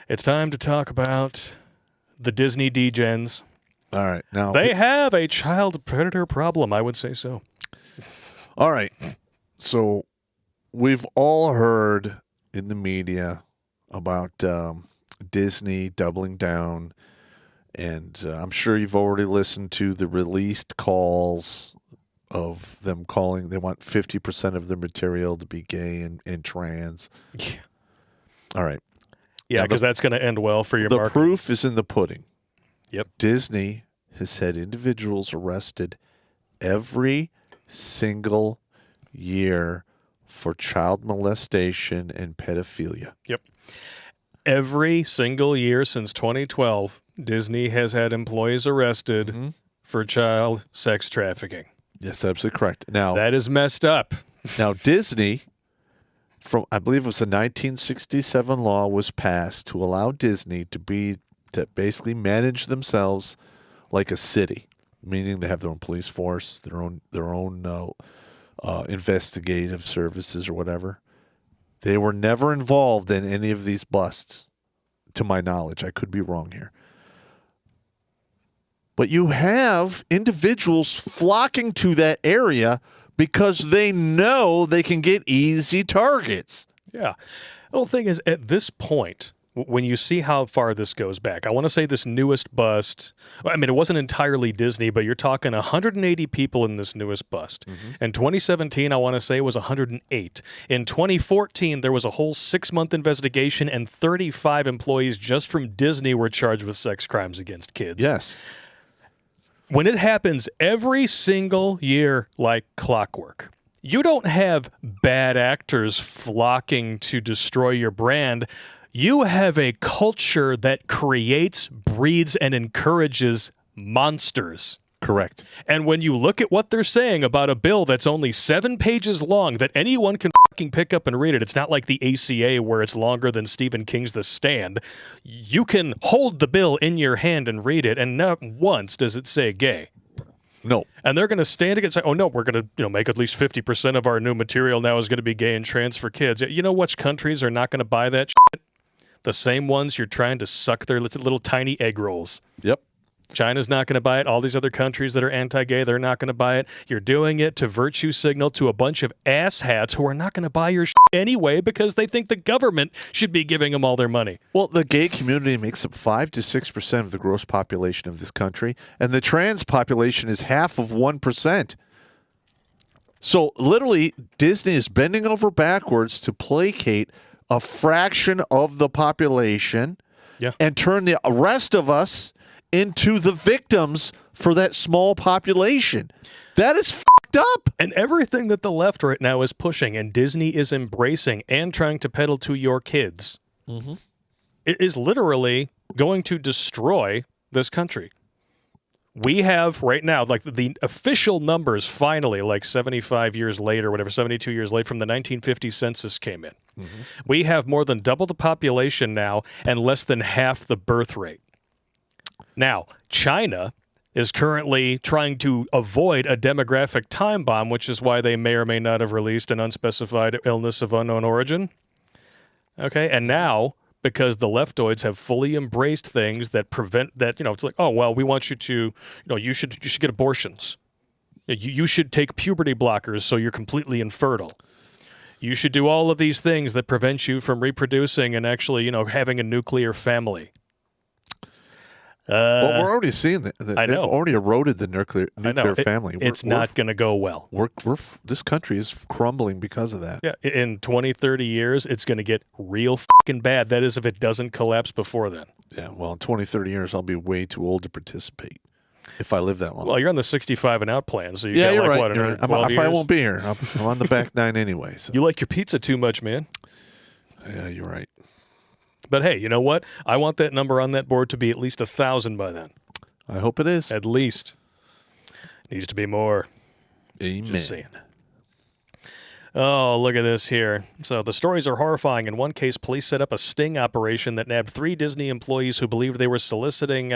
It's time to talk about the Disney Degens. All right. Now They have a child predator problem, I would say so. All right. So we've all heard in the media about Disney doubling down, and I'm sure you've already listened to the released calls of them calling they want 50% of their material to be gay and trans. Yeah. All right. Yeah, because that's going to end well for your The marketing. proof is in the pudding. Yep. Disney has had individuals arrested every single year for child molestation and pedophilia. Yep. Every single year since 2012, Disney has had employees arrested for child sex trafficking. Yes, absolutely correct. Now That is messed up. Now, Disney, from I believe it was a 1967 law was passed to allow Disney to basically manage themselves like a city, meaning they have their own police force, their own investigative services or whatever. They were never involved in any of these busts, to my knowledge. I could be wrong here. But you have individuals flocking to that area because they know they can get easy targets. Yeah. The whole thing is, at this point, when you see how far this goes back, I want to say this newest bust, I mean, it wasn't entirely Disney, but you're talking 180 people in this newest bust. In 2017, I want to say it was 108. In 2014, there was a whole 6-month investigation, and 35 employees just from Disney were charged with sex crimes against kids. Yes. When it happens every single year like clockwork, you don't have bad actors flocking to destroy your brand. You have a culture that creates, breeds, and encourages monsters. Correct. And when you look at what they're saying about a bill that's only 7 pages long that anyone can fucking pick up and read it, it's not like the ACA where it's longer than Stephen King's The Stand. You can hold the bill in your hand and read it, and not once does it say gay. No. And they're going to stand against, oh no, we're going to make at least 50% of our new material now is going to be gay and trans for kids. You know which countries are not going to buy that shit? The same ones you're trying to suck their little tiny egg rolls. Yep. China's not going to buy it. All these other countries that are anti-gay, they're not going to buy it. You're doing it to virtue signal to a bunch of asshats who are not going to buy your shit anyway because they think the government should be giving them all their money. Well, the gay community makes up 5 to 6% of the gross population of this country, and the trans population is half of 1%. So literally, Disney is bending over backwards to placate a fraction of the population and turn the rest of us into the victims for that small population. That is fucked up. And everything that the left right now is pushing and Disney is embracing and trying to peddle to your kids it is literally going to destroy this country. We have right now, like the official numbers finally, like 75 years later, whatever, 72 years late from the 1950 census came in. We have more than double the population now and less than half the birth rate. Now, China is currently trying to avoid a demographic time bomb, which is why they may or may not have released an unspecified illness of unknown origin. Okay, and now, because the leftoids have fully embraced things that prevent that, it's like, oh, well, we want you to, you should get abortions. You should take puberty blockers so you're completely infertile. You should do all of these things that prevent you from reproducing and actually, having a nuclear family. Well, we're already seeing that. They've already eroded the nuclear family. It's not going to go well. This country is crumbling because of that. Yeah, in 20, 30 years, it's going to get real fucking bad. That is if it doesn't collapse before then. Yeah, well, in 20, 30 years, I'll be way too old to participate if I live that long. Well, you're on the 65 and out plan, so you you're got right. what, I probably won't be here. I'm on the back nine anyway. So. You like your pizza too much, man. Yeah, you're right. But hey, you know what? I want that number on that board to be at least 1,000 by then. I hope it is. At least. Needs to be more. Amen. Just saying. Oh, look at this here. So the stories are horrifying. In one case, police set up a sting operation that nabbed 3 Disney employees who believed they were soliciting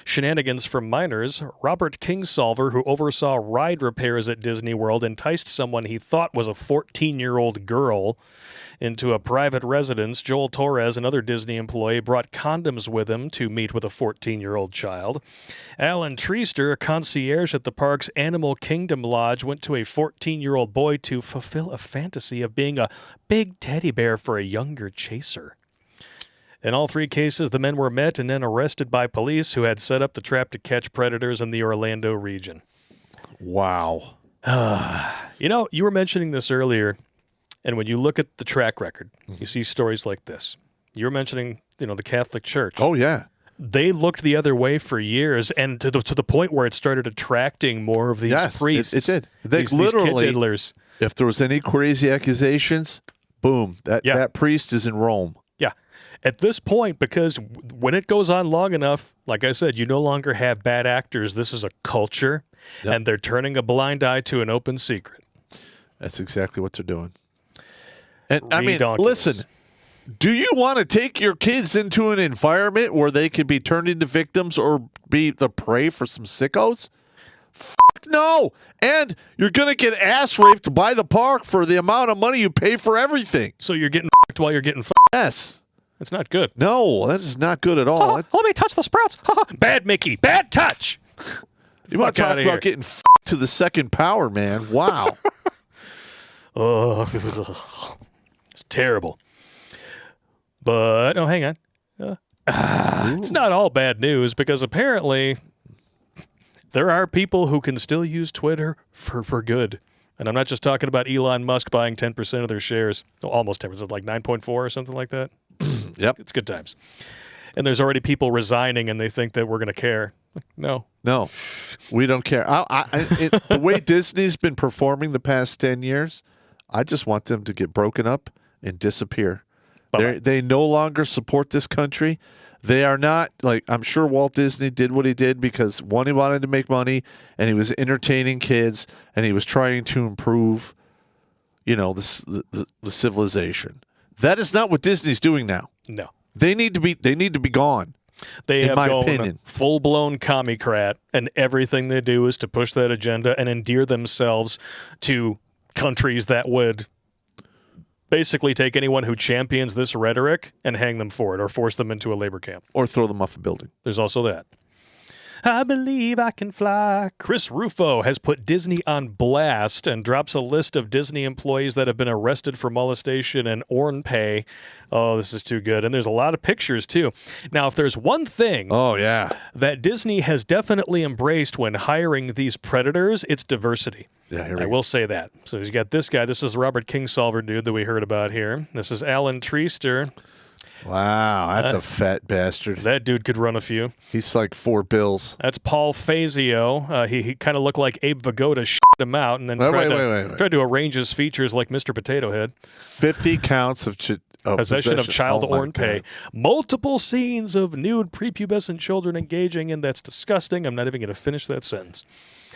shenanigans from minors. Robert Kingsolver, who oversaw ride repairs at Disney World, enticed someone he thought was a 14-year-old girl into a private residence. Joel Torres, another Disney employee, brought condoms with him to meet with a 14-year-old child. Alan Treaster, a concierge at the park's Animal Kingdom Lodge, went to a 14-year-old boy to fulfill a fantasy of being a big teddy bear for a younger chaser. In all three cases, the men were met and then arrested by police who had set up the trap to catch predators in the Orlando region. Wow. You were mentioning this earlier, and when you look at the track record, you see stories like this. You were mentioning, the Catholic Church. Oh, yeah. They looked the other way for years, and to the point where it started attracting more of these priests. It did. They these literally, kid diddlers. If there was any crazy accusations, boom, that priest is in Rome. Yeah. At this point, because when it goes on long enough, like I said, you no longer have bad actors. This is a culture, and they're turning a blind eye to an open secret. That's exactly what they're doing. And Redonkulous. Listen, do you want to take your kids into an environment where they could be turned into victims or be the prey for some sickos? Fuck no. And you're going to get ass raped by the park for the amount of money you pay for everything. So you're getting fucked while you're getting fucked. Yes. That's not good. No, that is not good at all. Let me touch the sprouts. Bad Mickey. Bad touch. You want to talk about here. getting to the second power, man. Wow. It's terrible. But, hang on. It's not all bad news because apparently there are people who can still use Twitter for good. And I'm not just talking about Elon Musk buying 10% of their shares. Almost 10%, like 9.4 or something like that. Yep. It's good times. And there's already people resigning and they think that we're going to care. No, we don't care. The way Disney's been performing the past 10 years, I just want them to get broken up and disappear. They no longer support this country. They are not, I'm sure Walt Disney did what he did because, one, he wanted to make money, and he was entertaining kids, and he was trying to improve, the civilization. That is not what Disney's doing now. No. They need to be gone. They have gone opinion. Full-blown commie-crat, and everything they do is to push that agenda and endear themselves to countries that would basically take anyone who champions this rhetoric and hang them for it or force them into a labor camp. Or throw them off a building. There's also that. I believe I can fly. Chris Rufo has put Disney on blast and drops a list of Disney employees that have been arrested for molestation and ORN pay. Oh, this is too good. And there's a lot of pictures, too. Now, if there's one thing that Disney has definitely embraced when hiring these predators, it's diversity. Yeah, I will say that. So you got this guy. This is the Robert Kingsolver dude that we heard about here. This is Alan Treaster. Wow, that's a fat bastard. That dude could run a few. He's like $4 bills. That's Paul Fazio. He kind of looked like Abe Vigoda him out and then tried to arrange his features like Mr. Potato Head. 50 counts of possession of child ORN pay. Multiple scenes of nude prepubescent children engaging, and that's disgusting. I'm not even going to finish that sentence.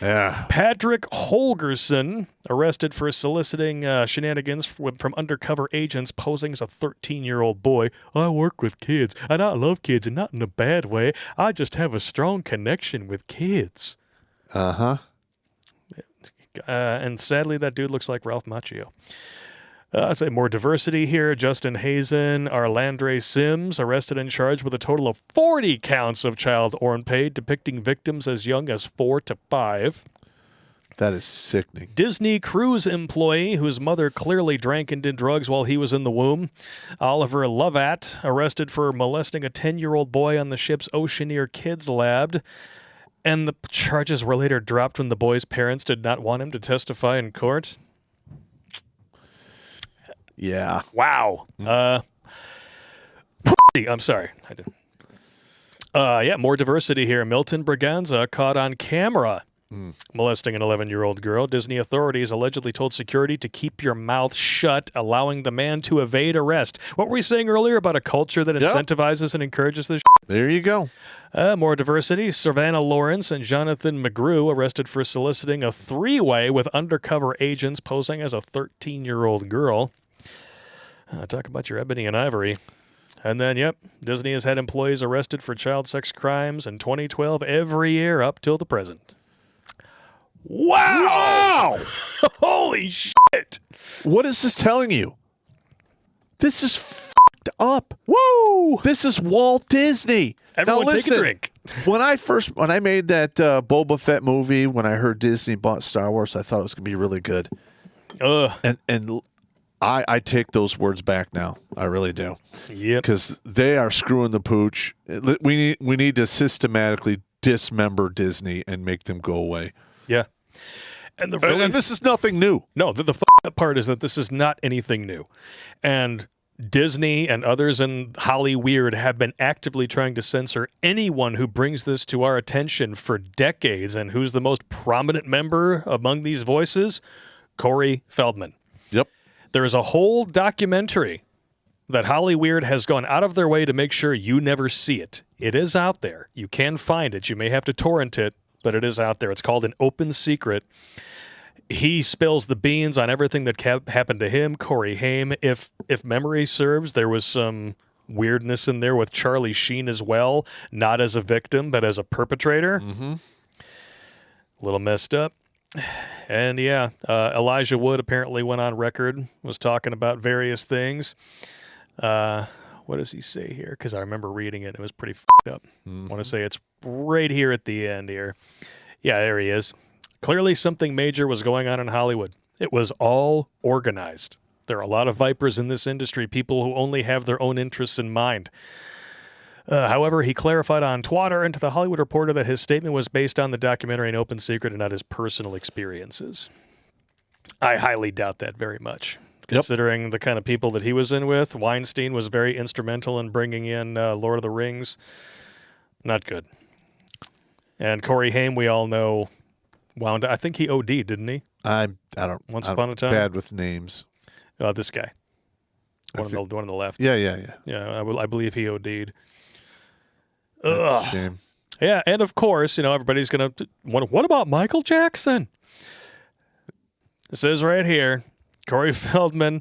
Yeah. Patrick Holgerson, arrested for soliciting shenanigans from undercover agents posing as a 13-year-old boy. I work with kids, and I love kids, and not in a bad way. I just have a strong connection with kids. Uh-huh. And sadly, that dude looks like Ralph Macchio. I'd say more diversity here. Justin Hazen, Arlandre Sims, arrested and charged with a total of 40 counts of child ORN pay, depicting victims as young as 4 to 5. That is sickening. Disney cruise employee whose mother clearly drank and did drugs while he was in the womb. Oliver Lovat, arrested for molesting a 10-year-old boy on the ship's Oceaneer Kids Lab. And the charges were later dropped when the boy's parents did not want him to testify in court. Yeah. Wow. I'm sorry. I did. More diversity here. Milton Braganza caught on camera molesting an 11-year-old girl. Disney authorities allegedly told security to keep your mouth shut, allowing the man to evade arrest. What were we saying earlier about a culture that incentivizes and encourages this? There you go. More diversity. Savannah Lawrence and Jonathan McGrew arrested for soliciting a three-way with undercover agents posing as a 13-year-old girl. Talk about your ebony and ivory. And then, Disney has had employees arrested for child sex crimes in 2012 every year up till the present. Wow! Holy shit! What is this telling you? This is fucked up. Woo! This is Walt Disney. Everyone now, take listen, a drink. when I made that Boba Fett movie, when I heard Disney bought Star Wars, I thought it was going to be really good. And I take those words back now. I really do. Yep. Because they are screwing the pooch. We need to systematically dismember Disney and make them go away. Yeah. And this is nothing new. No, the up part is that this is not anything new. And Disney and others in Hollyweird have been actively trying to censor anyone who brings this to our attention for decades. And who's the most prominent member among these voices? Corey Feldman. Yep. There is a whole documentary that Hollyweird has gone out of their way to make sure you never see it. It is out there. You can find it. You may have to torrent it, but it is out there. It's called An Open Secret. He spills the beans on everything that happened to him, Corey Haim. If memory serves, there was some weirdness in there with Charlie Sheen as well, not as a victim, but as a perpetrator. Mm-hmm. A little messed up. And yeah, Elijah Wood apparently went on record, was talking about various things. What does he say here? Because I remember reading it. It was pretty fucked up. I want to say it's right here at the end here. Yeah, there he is. Clearly something major was going on in Hollywood. It was all organized. There are a lot of vipers in this industry, people who only have their own interests in mind. However, he clarified on Twitter and to The Hollywood Reporter that his statement was based on the documentary An Open Secret and not his personal experiences. I highly doubt that very much. Considering the kind of people that he was in with, Weinstein was very instrumental in bringing in Lord of the Rings. Not good. And Corey Haim, we all know, I think he OD'd, didn't he? I don't. Once upon a time. Bad with names. This guy, one on the left. Yeah. Yeah, I believe he OD'd. That's a shame. Yeah, and of course, everybody's gonna. What about Michael Jackson? It says right here. Corey Feldman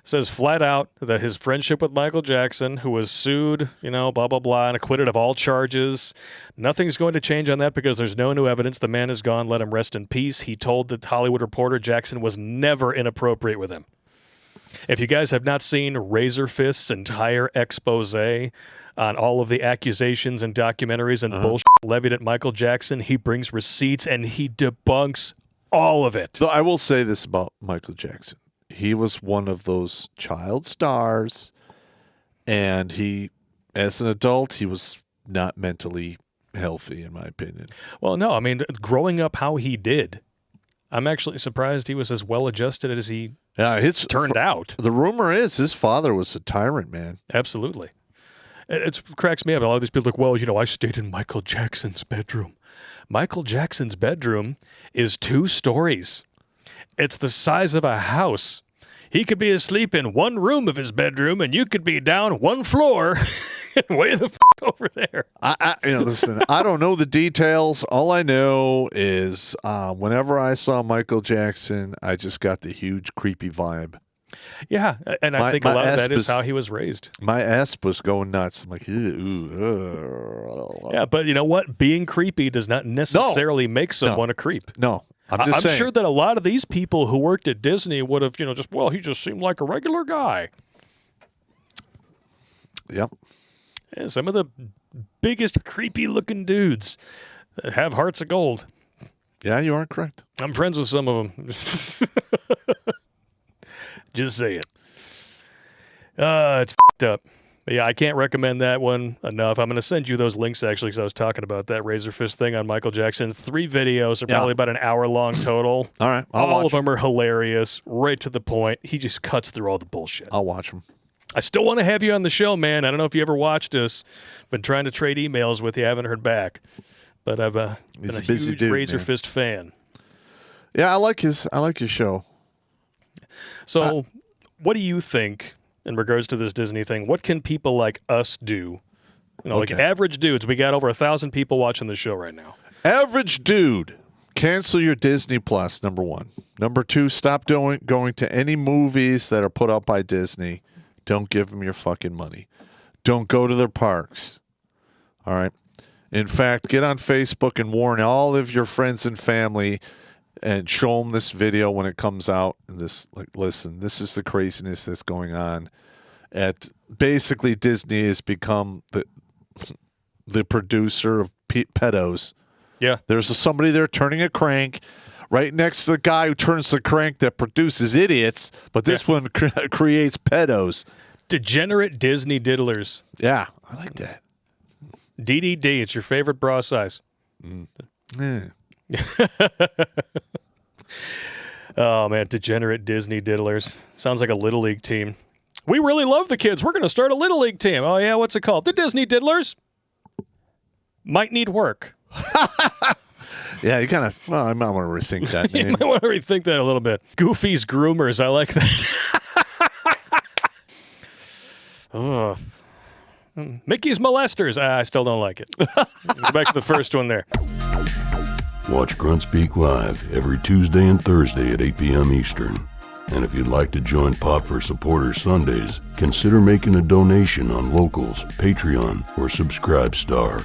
says flat out that his friendship with Michael Jackson, who was sued, blah, blah, blah, and acquitted of all charges, nothing's going to change on that because there's no new evidence. The man is gone. Let him rest in peace. He told the Hollywood Reporter Jackson was never inappropriate with him. If you guys have not seen Razor Fist's entire expose on all of the accusations and documentaries and bullshit levied at Michael Jackson, he brings receipts and he debunks all of it. So I will say this about Michael Jackson. He was one of those child stars, and he, as an adult, he was not mentally healthy, in my opinion. Well, no, I mean, growing up how he did, I'm actually surprised he was as well-adjusted as he turned out. The rumor is his father was a tyrant, man. Absolutely. It cracks me up. A lot of these people are like, well, I stayed in Michael Jackson's bedroom. Michael Jackson's bedroom is 2 stories. It's the size of a house. He could be asleep in one room of his bedroom, and you could be down 1 floor and way the over there. Listen, I don't know the details. All I know is whenever I saw Michael Jackson, I just got the huge creepy vibe. Yeah, and I think a lot of that is how he was raised. My ass was going nuts. I'm like, yeah, but you know what? Being creepy does not necessarily make someone a creep. No, I'm saying. Sure that a lot of these people who worked at Disney would have, he just seemed like a regular guy. Yep. Yeah, some of the biggest creepy-looking dudes have hearts of gold. Yeah, you are correct. I'm friends with some of them. Just say it. It's f***ed up. But yeah, I can't recommend that one enough. I'm going to send you those links, actually, because I was talking about that Razor Fist thing on Michael Jackson. 3 videos are probably about an hour long total. All right, all of them are hilarious, right to the point. He just cuts through all the bullshit. I'll watch them. I still want to have you on the show, man. I don't know if you ever watched us. Been trying to trade emails with you. I haven't heard back. But I've been a huge Razor Fist fan. Yeah, I like his show. So, what do you think in regards to this Disney thing? What can people like us do? Like average dudes. We got over 1,000 people watching the show right now. Average dude. Cancel your Disney Plus, number 1. Number 2, stop going to any movies that are put up by Disney. Don't give them your fucking money. Don't go to their parks. All right? In fact, get on Facebook and warn all of your friends and family and show them this video when it comes out. And listen, this is the craziness that's going on. at basically Disney has become the producer of pedos. Yeah. There's somebody there turning a crank right next to the guy who turns the crank that produces idiots, but this one creates pedos. Degenerate Disney Diddlers. Yeah, I like that. DDD, it's your favorite bra size. Oh, man, Degenerate Disney Diddlers. Sounds like a Little League team. We really love the kids. We're going to start a Little League team. Oh, yeah, what's it called? The Disney Diddlers. Might need work. Yeah, you kind of, I might want to rethink that name. You might want to rethink that a little bit. Goofy's Groomers. I like that. Oh. Mickey's Molesters. I still don't like it. Go back to the first one there. Watch Grunt Speak live every Tuesday and Thursday at 8 p.m. Eastern. And if you'd like to join Pop for Supporters Sundays, consider making a donation on Locals, Patreon, or Subscribe Star.